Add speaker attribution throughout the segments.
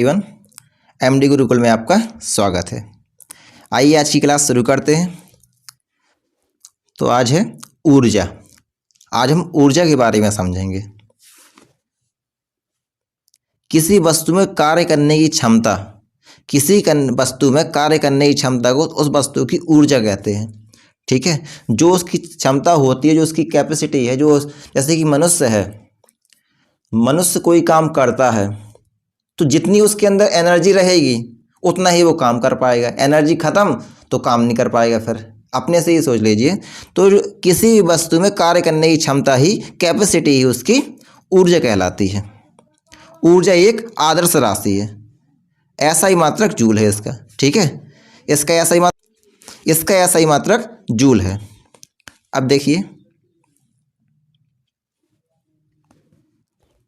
Speaker 1: एवं एमडी गुरुकुल में आपका स्वागत है। आइए आज की क्लास शुरू करते हैं। तो आज है ऊर्जा। आज हम ऊर्जा के बारे में समझेंगे। किसी वस्तु में कार्य करने की क्षमता, वस्तु में कार्य करने की क्षमता को उस वस्तु की ऊर्जा कहते हैं। ठीक है, जो उसकी क्षमता होती है, जो उसकी कैपेसिटी है, जो जैसे कि मनुष्य है, मनुष्य कोई काम करता है तो जितनी उसके अंदर एनर्जी रहेगी उतना ही वो काम कर पाएगा। एनर्जी खत्म तो काम नहीं कर पाएगा। फिर अपने से ही सोच लीजिए। तो किसी भी वस्तु में कार्य करने की क्षमता ही, कैपेसिटी ही उसकी ऊर्जा कहलाती है। ऊर्जा एक आदर्श राशि है। SI मात्रक जूल है इसका। ठीक है, इसका SI मात्रक जूल है। अब देखिए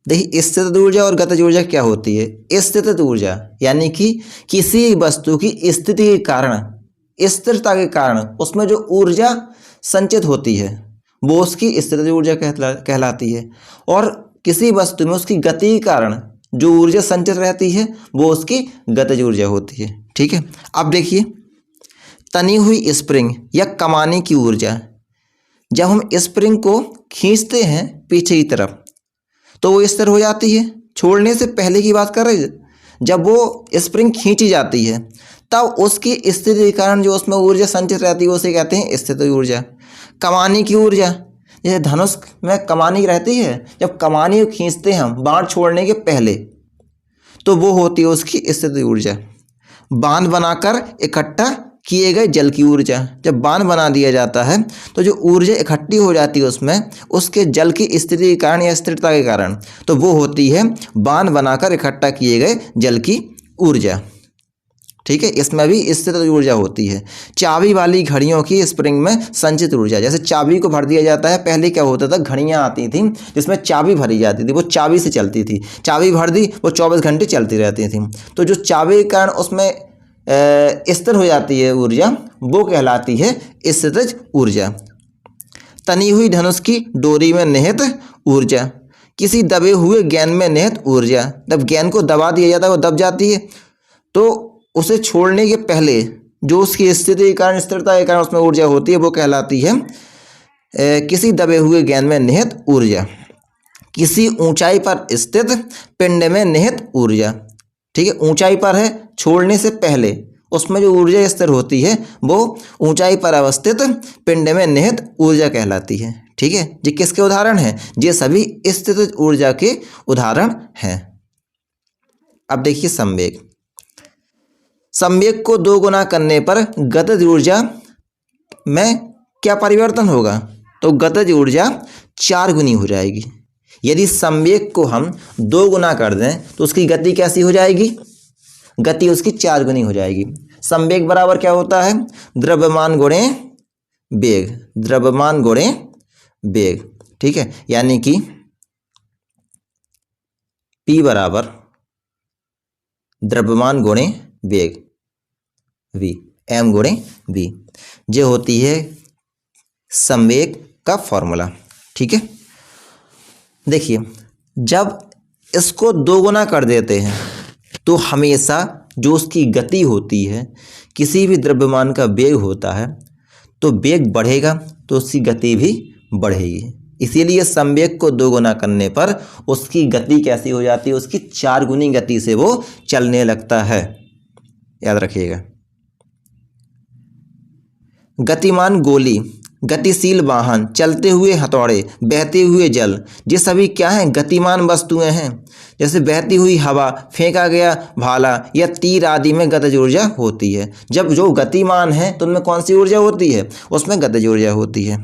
Speaker 1: स्थितिज ऊर्जा और गतिज ऊर्जा क्या होती है। स्थितिज ऊर्जा यानी कि किसी वस्तु की स्थिति के कारण, स्थिरता के कारण उसमें जो ऊर्जा संचित होती है वो उसकी स्थितिज ऊर्जा कहलाती है। और किसी वस्तु में उसकी गति के कारण जो ऊर्जा संचित रहती है वो उसकी गतिज ऊर्जा होती है। ठीक है, अब देखिए तनी हुई स्प्रिंग या कमाने की ऊर्जा, जब हम स्प्रिंग को खींचते हैं पीछे की तरफ तो वो स्थिर हो जाती है। छोड़ने से पहले की बात कर रहे हैं, जब वो स्प्रिंग खींची जाती है तब उसकी स्थिति के कारण जो उसमें ऊर्जा संचित रहती है उसे कहते हैं स्थितिज ऊर्जा। कमाने की ऊर्जा, जैसे धनुष में कमानी रहती है, जब कमानी खींचते हैं हम बाण छोड़ने के पहले तो वो होती है उसकी स्थितिज ऊर्जा। बांध बनाकर इकट्ठा किए गए जल की ऊर्जा, जब बांध बना दिया जाता है तो जो ऊर्जा इकट्ठी हो जाती है उसमें उसके जल की स्थिति के कारण या स्थिरता के कारण, तो वो होती है बांध बनाकर इकट्ठा किए गए जल की ऊर्जा। ठीक है, इसमें भी स्थितिज ऊर्जा होती है। चाबी वाली घड़ियों की स्प्रिंग में संचित ऊर्जा, जैसे चाबी को भर दिया जाता है। पहले क्या होता था, घड़ियाँ आती थी जिसमें चाबी भरी जाती थी, वो चाबी से चलती थी। चाबी भर दी, वो 24 घंटे चलती रहती थी। तो जो चाबी के कारण उसमें स्थिर हो जाती है ऊर्जा, वो कहलाती है स्थितिज ऊर्जा। तनी हुई धनुष की डोरी में निहित ऊर्जा, किसी दबे हुए गेंद में निहित ऊर्जा, जब गेंद को दबा दिया जाता है वो दब जाती है तो उसे छोड़ने के पहले जो उसकी स्थिति के कारण, स्थिरता के कारण उसमें ऊर्जा होती है वो कहलाती है किसी दबे हुए गेंद में निहित ऊर्जा। किसी ऊंचाई पर स्थित पिंड में निहित ऊर्जा। ठीक है, ऊंचाई पर है, छोड़ने से पहले उसमें जो ऊर्जा स्थिर होती है वो ऊंचाई पर अवस्थित पिंड में निहित ऊर्जा कहलाती है। ठीक है, ये किसके उदाहरण हैं? ये सभी स्थितिज ऊर्जा के उदाहरण हैं। अब देखिए संवेग। संवेग को 2 गुना करने पर गतिज ऊर्जा में क्या परिवर्तन होगा? तो गतिज ऊर्जा 4 गुनी हो जाएगी। यदि संवेग को हम 2 गुना कर दें तो उसकी गति कैसी हो जाएगी? गति उसकी 4 गुनी हो जाएगी। संवेग बराबर क्या होता है? द्रव्यमान गुणे वेग। द्रव्यमान गुणे वेग। ठीक है, यानी कि P बराबर द्रव्यमान गुणे वेग, V, M गुणे V। ये होती है संवेग का फॉर्मूला। ठीक है, देखिए जब इसको 2 गुना कर देते हैं तो हमेशा जो उसकी गति होती है, किसी भी द्रव्यमान का वेग होता है तो वेग बढ़ेगा तो उसकी गति भी बढ़ेगी। इसीलिए संवेग को 2 गुना करने पर उसकी गति कैसी हो जाती है? उसकी 4 गुनी गति से वो चलने लगता है। याद रखिएगा। गतिमान गोली, गतिशील वाहन, चलते हुए हथौड़े, बहते हुए जल, ये सभी क्या हैं? गतिमान वस्तुएं हैं। जैसे बहती हुई हवा, फेंका गया भाला या तीर आदि में गतिज ऊर्जा होती है। जब जो गतिमान है तो उनमें कौन सी ऊर्जा होती है? उसमें गतिज ऊर्जा होती है।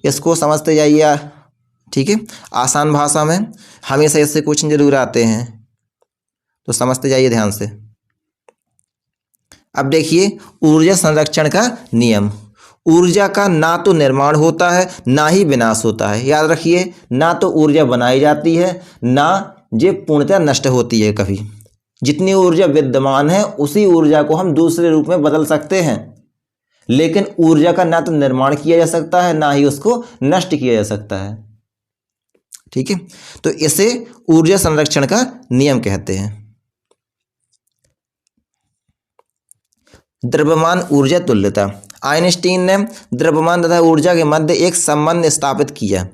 Speaker 1: इसको समझते जाइए। ठीक है, आसान भाषा में हमेशा इससे क्वेश्चन जरूर आते हैं तो समझते जाइए ध्यान से। अब देखिए ऊर्जा संरक्षण का नियम। ऊर्जा का ना तो निर्माण होता है ना ही विनाश होता है। याद रखिए, ना तो ऊर्जा बनाई जाती है ना ये पूर्णतः नष्ट होती है कभी। जितनी ऊर्जा विद्यमान है उसी ऊर्जा को हम दूसरे रूप में बदल सकते हैं, लेकिन ऊर्जा का ना तो निर्माण किया जा सकता है ना ही उसको नष्ट किया जा सकता है। ठीक है, तो इसे ऊर्जा संरक्षण का नियम कहते हैं। द्रव्यमान ऊर्जा तुल्यता। आइंस्टीन ने द्रव्यमान तथा ऊर्जा के मध्य एक संबंध स्थापित किया,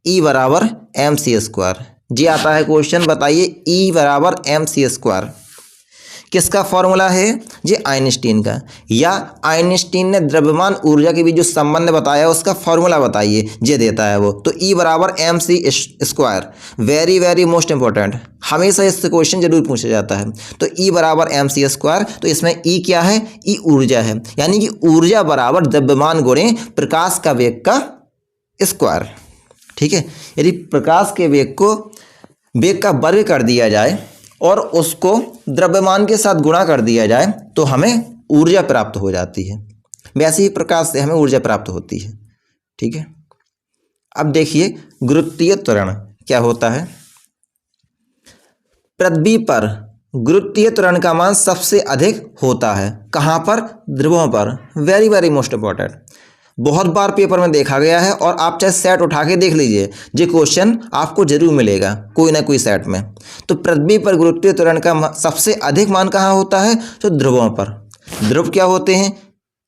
Speaker 1: E बराबर mc²। जी आता है क्वेश्चन, बताइए E बराबर mc², किसका फॉर्मूला है? जी आइंस्टीन का। या आइंस्टीन ने द्रव्यमान ऊर्जा के बीच जो संबंध बताया उसका फॉर्मूला बताइए, जे देता है वो। तो E बराबर mc², very very most important, हमेशा इससे क्वेश्चन जरूर पूछा जाता है। तो E बराबर mc², तो इसमें E क्या है? E ऊर्जा है, यानी कि ऊर्जा बराबर द्रव्यमान गुणे प्रकाश का वेग का स्क्वायर। ठीक है, यदि प्रकाश के वेग को वेग का वर्ग कर दिया जाए और उसको द्रव्यमान के साथ गुणा कर दिया जाए तो हमें ऊर्जा प्राप्त हो जाती है। वैसे ही प्रकाश से हमें ऊर्जा प्राप्त होती है। ठीक है, अब देखिए गुरुत्वीय त्वरण क्या होता है। पृथ्वी पर गुरुत्वीय त्वरण का मान सबसे अधिक होता है, कहाँ पर? ध्रुवों पर। वेरी वेरी मोस्ट इंपॉर्टेंट, बहुत बार पेपर में देखा गया है और आप चाहे सेट उठा के देख लीजिए, ये क्वेश्चन आपको जरूर मिलेगा कोई ना कोई सेट में। तो पृथ्वी पर गुरुत्वीय त्वरण का सबसे अधिक मान कहाँ होता है? तो ध्रुवों पर। ध्रुव क्या होते हैं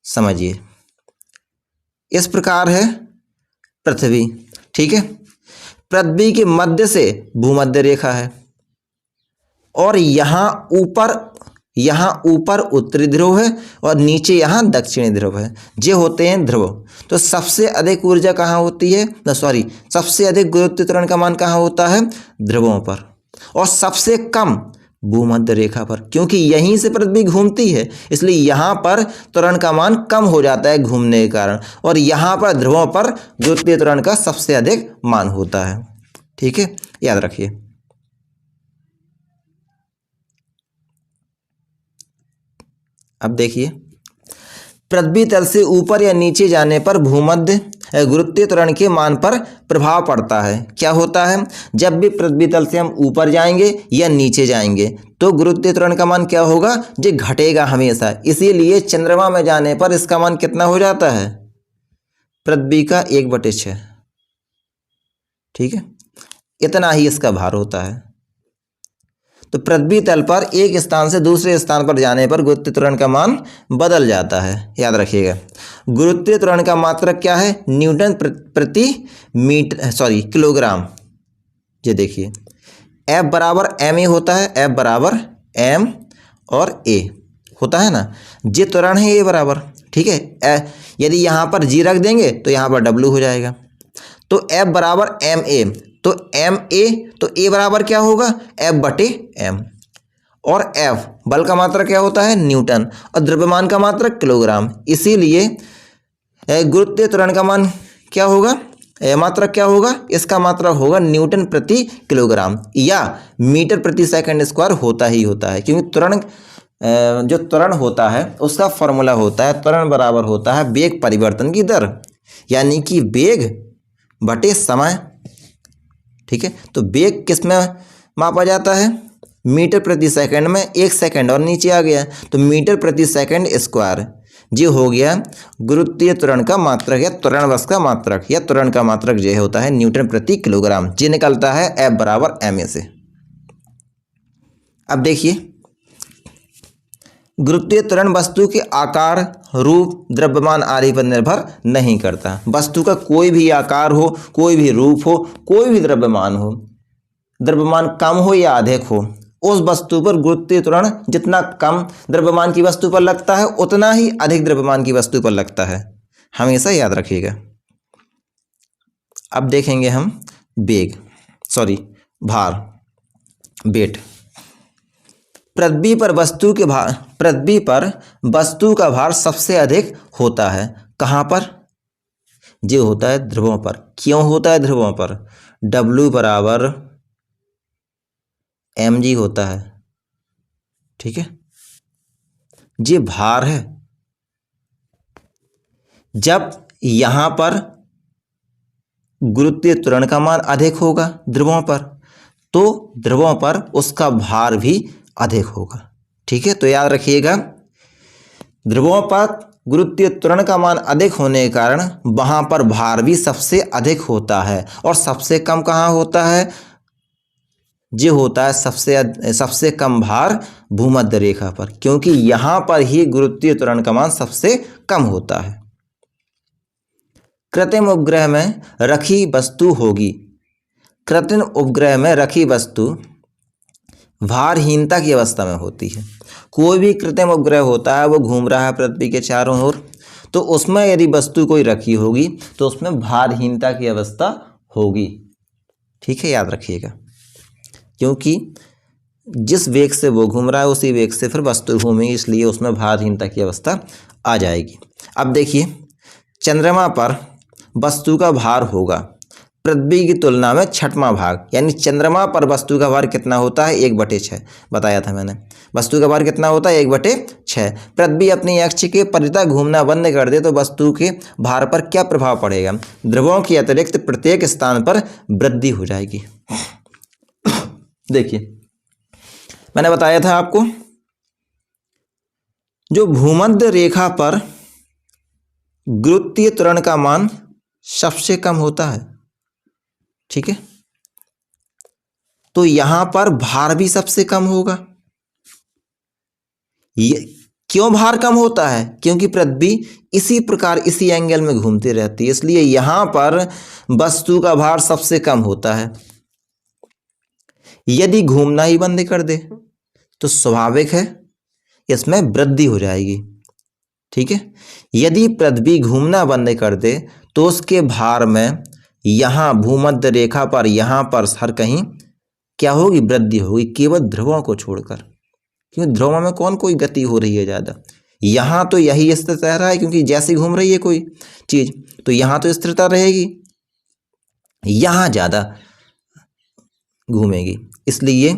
Speaker 1: समझिए, इस प्रकार है पृथ्वी। ठीक है, पृथ्वी के मध्य से भूमध्य रेखा है और यहाँ ऊपर उत्तरी ध्रुव है और नीचे यहाँ दक्षिणी ध्रुव है, ये होते हैं ध्रुव। तो सबसे अधिक ऊर्जा कहाँ होती है? सबसे अधिक गुरुत्वीय त्वरण का मान कहाँ होता है? ध्रुवों पर। और सबसे कम भूमध्य रेखा पर, क्योंकि यहीं से पृथ्वी घूमती है, इसलिए यहाँ पर त्वरण का मान कम हो जाता है घूमने के कारण, और यहाँ पर ध्रुवों पर गुरुत्वीय त्वरण का सबसे अधिक मान होता है। ठीक है, याद रखिए। अब देखिए, पृथ्वी तल से ऊपर या नीचे जाने पर भूमध्य गुरुत्वीय त्वरण के मान पर प्रभाव पड़ता है। क्या होता है? जब भी पृथ्वी तल से हम ऊपर जाएंगे या नीचे जाएंगे तो गुरुत्वीय त्वरण का मान क्या होगा? ये घटेगा हमेशा। इसीलिए चंद्रमा में जाने पर इसका मान कितना हो जाता है? पृथ्वी का 1/6। ठीक है, इतना ही इसका भार होता है। तो पृथ्वी तल पर एक स्थान से दूसरे स्थान पर जाने पर गुरुत्वीय त्वरण का मान बदल जाता है, याद रखिएगा। गुरुत्वीय त्वरण का मात्रक क्या है? न्यूटन प्रति किलोग्राम। ये देखिए, F बराबर ma होता है, F बराबर m और a होता है ना, ये त्वरण है a बराबर। ठीक है, यदि यहाँ पर g रख देंगे तो यहाँ पर w हो जाएगा। तो F बराबर ma, तो ma, तो a बराबर क्या होगा? F/m। और F बल का मात्रक क्या होता है? न्यूटन, और द्रव्यमान का मात्रक किलोग्राम। इसीलिए गुरुत्वीय त्वरण का मान क्या होगा? मात्रक क्या होगा? इसका मात्रक होगा न्यूटन प्रति किलोग्राम या मीटर प्रति सेकंड स्क्वायर होता ही होता है, क्योंकि त्वरण जो त्वरण होता है उसका फॉर्मूला होता है त्वरण बराबर होता है वेग परिवर्तन की दर, यानी कि वेग बटे समय। ठीक है, तो वेग किस में मापा जाता है? मीटर प्रति सेकंड में। 1 सेकंड और नीचे आ गया तो मीटर प्रति सेकंड स्क्वायर। ये हो गया गुरुत्वीय त्वरण का मात्रक या त्वरण बल का मात्रक या त्वरण का मात्रक जो होता है न्यूटन प्रति किलोग्राम। ये निकलता है F बराबर ma से। अब देखिए, गुरुत्वीय त्वरण वस्तु के आकार, रूप, द्रव्यमान आदि पर निर्भर नहीं करता। वस्तु का कोई भी आकार हो, कोई भी रूप हो, कोई भी द्रव्यमान हो, द्रव्यमान कम हो या अधिक हो, उस वस्तु पर गुरुत्वीय त्वरण जितना कम द्रव्यमान की वस्तु पर लगता है उतना ही अधिक द्रव्यमान की वस्तु पर लगता है, हमेशा याद रखिएगा। अब देखेंगे हम भार, वेट। पृथ्वी पर वस्तु का भार सबसे अधिक होता है, कहाँ पर? जो होता है ध्रुवों पर। क्यों होता है ध्रुवों पर? W बराबर mg होता है। ठीक है, ये भार है। जब यहाँ पर गुरुत्वीय त्वरण का मान अधिक होगा ध्रुवों पर, तो ध्रुवों पर उसका भार भी अधिक होगा। ठीक है, तो याद रखिएगा, ध्रुवों पर गुरुत्वीय त्वरण का मान अधिक होने के कारण वहाँ पर भार भी सबसे अधिक होता है। और सबसे कम कहाँ होता है? ये होता है सबसे कम भार भूमध्य रेखा पर, क्योंकि यहाँ पर ही गुरुत्वीय त्वरण का मान सबसे कम होता है। कृत्रिम उपग्रह में रखी वस्तु होगी। कृत्रिम उपग्रह में रखी वस्तु भारहीनता की अवस्था में होती है। कोई भी कृत्रिम उपग्रह होता है वो घूम रहा है पृथ्वी के चारों ओर, तो उसमें यदि वस्तु कोई रखी होगी तो उसमें भारहीनता की अवस्था होगी। ठीक है, याद रखिएगा, क्योंकि जिस वेग से वो घूम रहा है उसी वेग से फिर वस्तु घूमेगी, इसलिए उसमें भारहीनता की अवस्था आ जाएगी। अब देखिए, चंद्रमा पर वस्तु का भार होगा पृथ्वी की तुलना में छठवां भाग, यानी चंद्रमा पर वस्तु का भार कितना होता है 1/6 बताया था मैंने। वस्तु का भार कितना होता है 1/6। पृथ्वी अपनी अक्ष के परितः घूमना बंद कर दे तो वस्तु के भार पर क्या प्रभाव पड़ेगा? ध्रुवों के अतिरिक्त प्रत्येक स्थान पर वृद्धि हो जाएगी। देखिए, मैंने बताया था आपको, जो भूमध्य रेखा पर गुरुत्वीय त्वरण का मान सबसे कम होता है, ठीक है, तो यहां पर भार भी सबसे कम होगा। ये क्यों भार कम होता है? क्योंकि पृथ्वी इसी प्रकार इसी एंगल में घूमती रहती है, इसलिए यहां पर वस्तु का भार सबसे कम होता है। यदि घूमना ही बंद कर दे तो स्वाभाविक है इसमें वृद्धि हो जाएगी। ठीक है, यदि पृथ्वी घूमना बंद कर दे तो उसके भार में यहाँ भूमध्य रेखा पर यहाँ पर हर कहीं क्या होगी? वृद्धि होगी, केवल ध्रुवों को छोड़कर, क्योंकि ध्रुवों में कौन कोई गति हो रही है ज़्यादा। यहाँ तो यही स्थिरता रहा है, क्योंकि जैसे घूम रही है कोई चीज़ तो यहाँ तो स्थिरता रहेगी, यहाँ ज़्यादा घूमेगी। इसलिए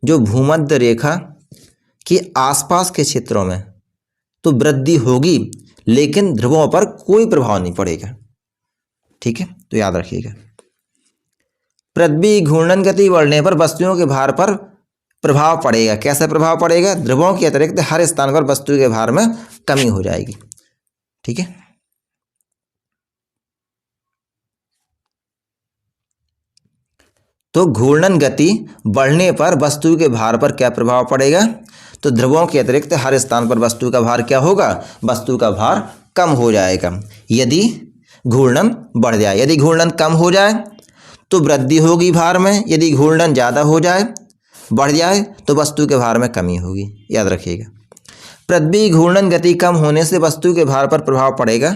Speaker 1: जो भूमध्य रेखा के आसपास के क्षेत्रों में तो वृद्धि होगी, लेकिन ध्रुवों पर कोई प्रभाव नहीं पड़ेगा। ठीक है, तो याद रखिएगा। पृथ्वी घूर्णन गति बढ़ने पर वस्तुओं के भार पर प्रभाव पड़ेगा। कैसे प्रभाव पड़ेगा? ध्रुवों के अतिरिक्त हर स्थान पर वस्तु के भार में कमी हो जाएगी। ठीक है, तो घूर्णन गति बढ़ने पर वस्तु के भार पर क्या प्रभाव पड़ेगा? तो ध्रुवों के अतिरिक्त हर स्थान पर वस्तु का भार क्या होगा? वस्तु का भार कम हो जाएगा यदि घूर्णन बढ़ जाए। यदि घूर्णन कम हो जाए तो वृद्धि होगी भार में, यदि घूर्णन ज़्यादा हो जाए बढ़ जाए तो वस्तु के भार में कमी होगी। याद रखिएगा, पृथ्वी घूर्णन गति कम होने से वस्तु के भार पर प्रभाव पड़ेगा,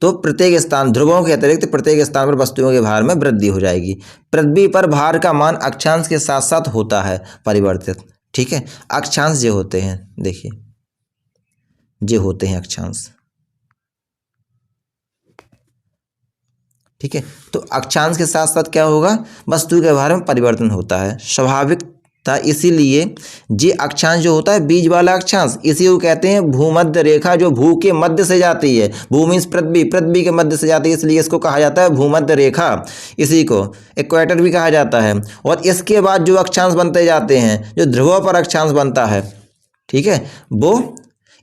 Speaker 1: तो प्रत्येक स्थान ध्रुवों के अतिरिक्त प्रत्येक स्थान पर वस्तुओं के भार में वृद्धि हो जाएगी। पृथ्वी पर भार का मान अक्षांश के साथ साथ होता है परिवर्तित। ठीक है, अक्षांश जो होते हैं, देखिए जो होते हैं अक्षांश। ठीक है, तो अक्षांश के साथ साथ क्या होगा? वस्तु के भार में परिवर्तन होता है, स्वाभाविक था। इसीलिए ये अक्षांश जो होता है बीज वाला अक्षांश, इसी को कहते हैं भूमध्य रेखा, जो भू के मध्य से जाती है। भू मीन्स पृथ्वी, पृथ्वी के मध्य से जाती है, इसलिए इसको कहा जाता है भूमध्य रेखा। इसी को इक्वेटर भी कहा जाता है। और इसके बाद जो अक्षांश बनते जाते हैं, जो ध्रुवों पर अक्षांश बनता है, ठीक है, वो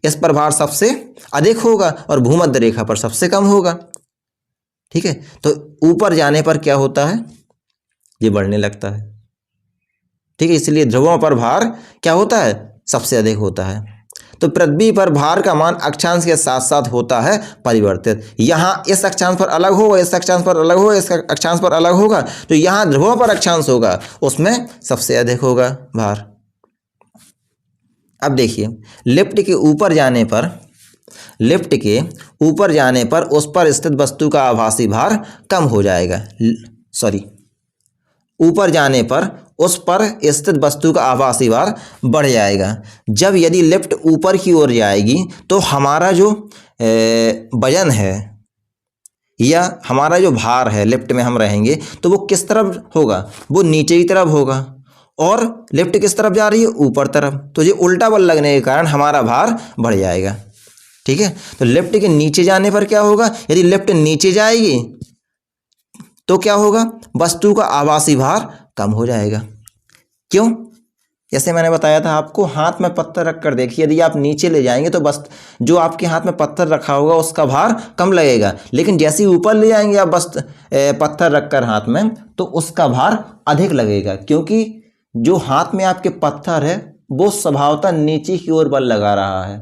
Speaker 1: इस पर भार सबसे अधिक होगा और भूमध्य रेखा पर सबसे कम होगा। ठीक है, तो ऊपर जाने पर क्या होता है? ये बढ़ने लगता है। ठीक है, इसलिए ध्रुवों पर भार क्या होता है? सबसे अधिक होता है। तो पृथ्वी पर भार का मान अक्षांश के साथ साथ होता है परिवर्तित। यहाँ इस अक्षांश पर अलग होगा, इस अक्षांश पर अलग होगा, इस अक्षांश पर अलग होगा। तो यहाँ ध्रुवों पर अक्षांश होगा, उसमें सबसे अधिक होगा भार। अब देखिए, लिफ्ट के ऊपर जाने पर उस पर स्थित वस्तु का आभासी भार कम हो जाएगा। ऊपर जाने पर उस पर स्थित वस्तु का आभासी भार बढ़ जाएगा। जब यदि लिफ्ट ऊपर की ओर जाएगी तो हमारा जो वजन है या हमारा जो भार है, लिफ्ट में हम रहेंगे तो वो किस तरफ होगा? वो नीचे की तरफ होगा। और लिफ्ट किस तरफ जा रही है? ऊपर तरफ। तो ये उल्टा बल लगने के कारण हमारा भार बढ़ जाएगा। ठीक है, तो लिफ्ट के नीचे जाने पर क्या होगा? यदि लिफ्ट नीचे जाएगी तो क्या होगा? वस्तु का आभासी भार कम हो जाएगा। क्यों? जैसे मैंने बताया था आपको, हाथ में पत्थर रख कर देखिए, यदि आप नीचे ले जाएंगे तो बस जो आपके हाथ में पत्थर रखा होगा उसका भार कम लगेगा, लेकिन जैसे ही ऊपर ले जाएंगे आप बस पत्थर रख कर हाथ में, तो उसका भार अधिक लगेगा, क्योंकि जो हाथ में आपके पत्थर है वो स्वभावतः नीचे की ओर बल लगा रहा है।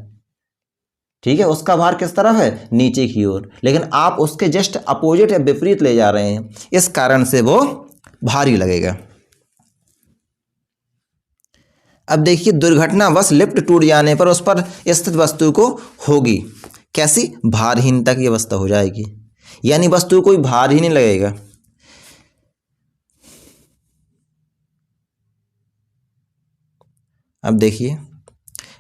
Speaker 1: ठीक है, उसका भार किस तरफ है, नीचे की ओर, लेकिन आप उसके जस्ट अपोजिट या विपरीत ले जा रहे हैं, इस कारण से वो भारी लगेगा। अब देखिए, दुर्घटनावश लिफ्ट टूट जाने पर उस पर स्थित वस्तु को होगी कैसी, भारहीनता की अवस्था हो जाएगी, यानी वस्तु कोई भार ही नहीं लगेगा। अब देखिए,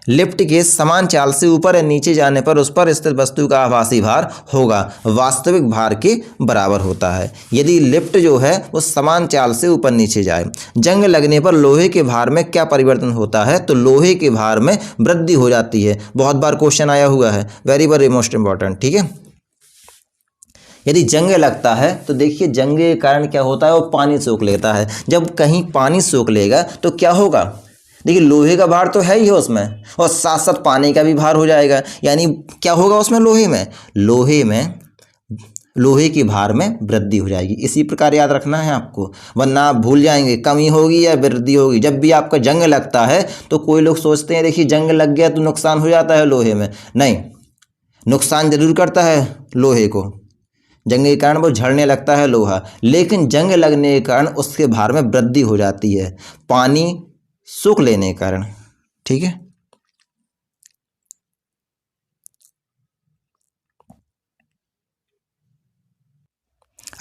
Speaker 1: लिफ्ट के समान चाल से ऊपर या नीचे जाने पर उस पर स्थित वस्तु का आभासी भार होगा वास्तविक भार के बराबर होता है, यदि लिफ्ट जो है वो समान चाल से ऊपर नीचे जाए। जंग लगने पर लोहे के भार में क्या परिवर्तन होता है, तो लोहे के भार में वृद्धि हो जाती है। बहुत बार क्वेश्चन आया हुआ है, वेरी वेरी मोस्ट इंपॉर्टेंट। ठीक है, यदि जंग लगता है तो देखिए, जंग के कारण क्या होता है, वो पानी सोख लेता है। जब कहीं पानी सोख लेगा तो क्या होगा, देखिए लोहे का भार तो है ही है उसमें, और साथ साथ पानी का भी भार हो जाएगा, यानी क्या होगा उसमें, लोहे के भार में वृद्धि हो जाएगी। इसी प्रकार याद रखना है आपको, वरना आप भूल जाएंगे कमी होगी या वृद्धि होगी। जब भी आपका जंग लगता है तो कोई लोग सोचते हैं देखिए जंग लग गया तो नुकसान हो जाता है लोहे में, नहीं, नुकसान जरूर करता है लोहे को, जंग के कारण वो झड़ने लगता है लोहा, लेकिन जंग लगने के कारण उसके भार में वृद्धि हो जाती है, पानी सूख लेने के कारण। ठीक है,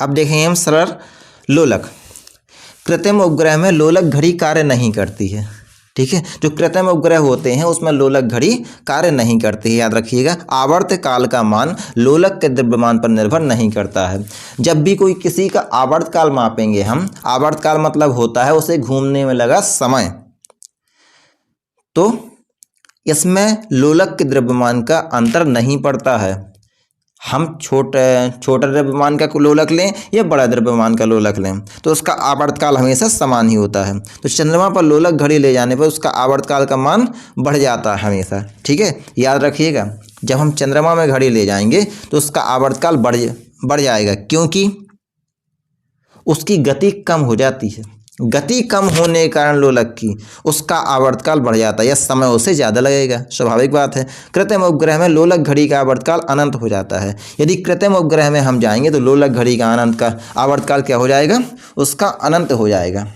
Speaker 1: अब देखेंगे हम सरल लोलक। कृत्रिम उपग्रह में लोलक घड़ी कार्य नहीं करती है। ठीक है, जो कृत्रिम उपग्रह होते हैं उसमें लोलक घड़ी कार्य नहीं करती है, याद रखिएगा। आवर्त काल का मान लोलक के द्रव्यमान पर निर्भर नहीं करता है। जब भी कोई किसी का आवर्त काल मापेंगे हम, आवर्त काल मतलब होता है उसे घूमने में लगा समय, तो इसमें लोलक के द्रव्यमान का अंतर नहीं पड़ता है। हम छोटा द्रव्यमान का लोलक लें या बड़ा द्रव्यमान का लोलक लें तो उसका आवर्तकाल हमेशा समान ही होता है। तो चंद्रमा पर लोलक घड़ी ले जाने पर उसका आवर्तकाल का मान बढ़ जाता है हमेशा। ठीक है, याद रखिएगा, जब हम चंद्रमा में घड़ी ले जाएंगे तो उसका आवर्तकाल बढ़ जाएगा, क्योंकि उसकी गति कम हो जाती है। गति कम होने के कारण लोलक की उसका आवर्तकाल बढ़ जाता है या समय उसे ज़्यादा लगेगा, स्वाभाविक बात है। कृत्रिम उपग्रह में लोलक घड़ी का आवर्तकाल अनंत हो जाता है। यदि कृत्रिम उपग्रह में हम जाएंगे तो लोलक घड़ी का आवर्तकाल क्या हो जाएगा, उसका अनंत हो जाएगा।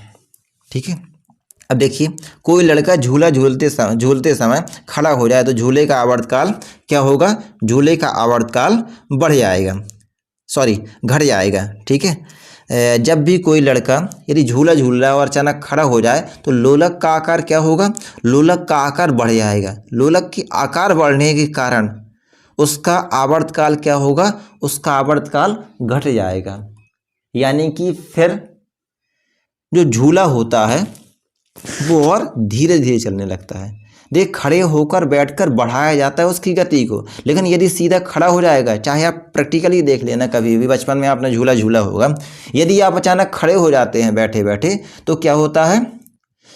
Speaker 1: ठीक है, अब देखिए, कोई लड़का झूला झूलते समय खड़ा हो जाए तो झूले का आवर्तकाल क्या होगा, झूले का आवर्तकाल बढ़ जाएगा, घट जाएगा। ठीक है, जब भी कोई लड़का यदि झूला झूल रहा है और अचानक खड़ा हो जाए तो लोलक का आकार क्या होगा, लोलक का आकार बढ़ जाएगा। लोलक की आकार बढ़ने के कारण उसका आवर्तकाल क्या होगा, उसका आवर्तकाल घट जाएगा, यानी कि फिर जो झूला होता है वो और धीरे धीरे चलने लगता है। देख, खड़े होकर बैठकर बढ़ाया जाता है उसकी गति को, लेकिन यदि सीधा खड़ा हो जाएगा, चाहे आप प्रैक्टिकली देख लेना, कभी भी बचपन में आपने झूला झूला होगा, यदि आप अचानक खड़े हो जाते हैं बैठे बैठे तो क्या होता है,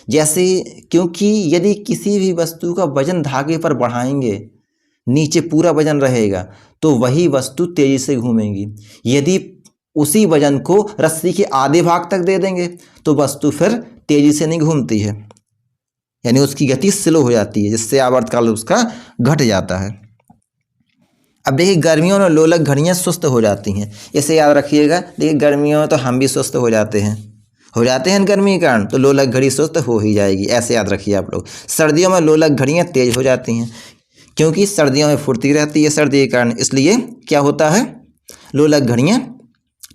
Speaker 1: जैसे, क्योंकि यदि किसी भी वस्तु का वजन धागे पर बढ़ाएंगे, नीचे पूरा वजन रहेगा तो वही वस्तु तेजी से घूमेगी। यदि उसी वजन को रस्सी के आधे भाग तक दे देंगे तो वस्तु फिर तेजी से नहीं घूमती है, यानी उसकी गति स्लो हो जाती है, जिससे आवर्तकाल उसका घट जाता है। अब देखिए, गर्मियों में लोलक घड़ियाँ सुस्त हो जाती हैं, इसे याद रखिएगा। देखिए, गर्मियों में तो हम भी सुस्त हो जाते हैं गर्मी के कारण, तो लोलक घड़ी सुस्त हो ही जाएगी, ऐसे याद रखिए आप लोग। सर्दियों में लोलक घड़ियाँ तेज हो जाती हैं, क्योंकि सर्दियों में फुर्ती रहती है सर्दी के कारण, इसलिए क्या होता है, लोलक घड़ियाँ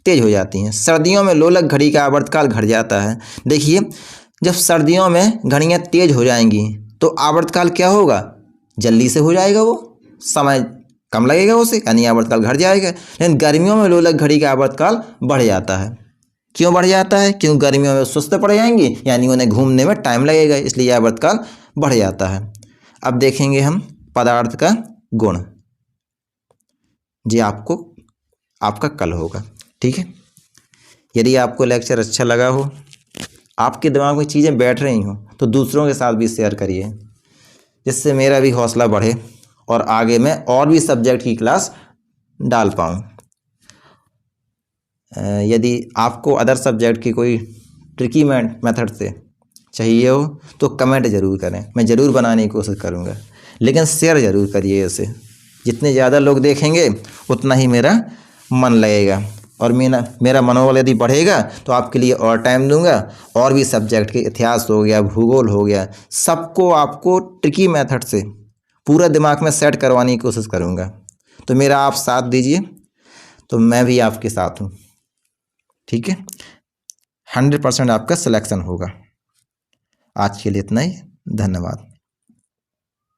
Speaker 1: तेज हो जाती हैं। सर्दियों में लोलक घड़ी का आवर्तकाल घट जाता है। देखिए, जब सर्दियों में घड़ियाँ तेज हो जाएंगी तो आवर्तकाल क्या होगा, जल्दी से हो जाएगा, वो समय कम लगेगा उसे, यानी आवर्तकाल घट जाएगा। लेकिन गर्मियों में लोलक घड़ी का आवर्तकाल बढ़ जाता है। क्यों बढ़ जाता है, क्योंकि गर्मियों में सुस्त पड़ जाएंगी, यानी उन्हें घूमने में टाइम लगेगा, इसलिए आवर्तकाल बढ़ जाता है। अब देखेंगे हम पदार्थ का गुण, जी आपका कल होगा। ठीक है, यदि आपको लेक्चर अच्छा लगा हो, आपके दिमाग में चीज़ें बैठ रही हों तो दूसरों के साथ भी शेयर करिए, जिससे मेरा भी हौसला बढ़े और आगे मैं और भी सब्जेक्ट की क्लास डाल पाऊँ। यदि आपको अदर सब्जेक्ट की कोई ट्रिकी मेथड से चाहिए हो तो कमेंट ज़रूर करें, मैं ज़रूर बनाने की कोशिश करूँगा, लेकिन शेयर ज़रूर करिए इसे। जितने ज़्यादा लोग देखेंगे उतना ही मेरा मन लगेगा और मेरा मनोबल यदि बढ़ेगा तो आपके लिए और टाइम दूंगा, और भी सब्जेक्ट के इतिहास हो गया, भूगोल हो गया, सबको आपको ट्रिकी मेथड से पूरा दिमाग में सेट करवाने की कोशिश करूँगा। तो मेरा आप साथ दीजिए तो मैं भी आपके साथ हूँ, ठीक है। 100% आपका सिलेक्शन होगा। आज के लिए इतना ही, धन्यवाद।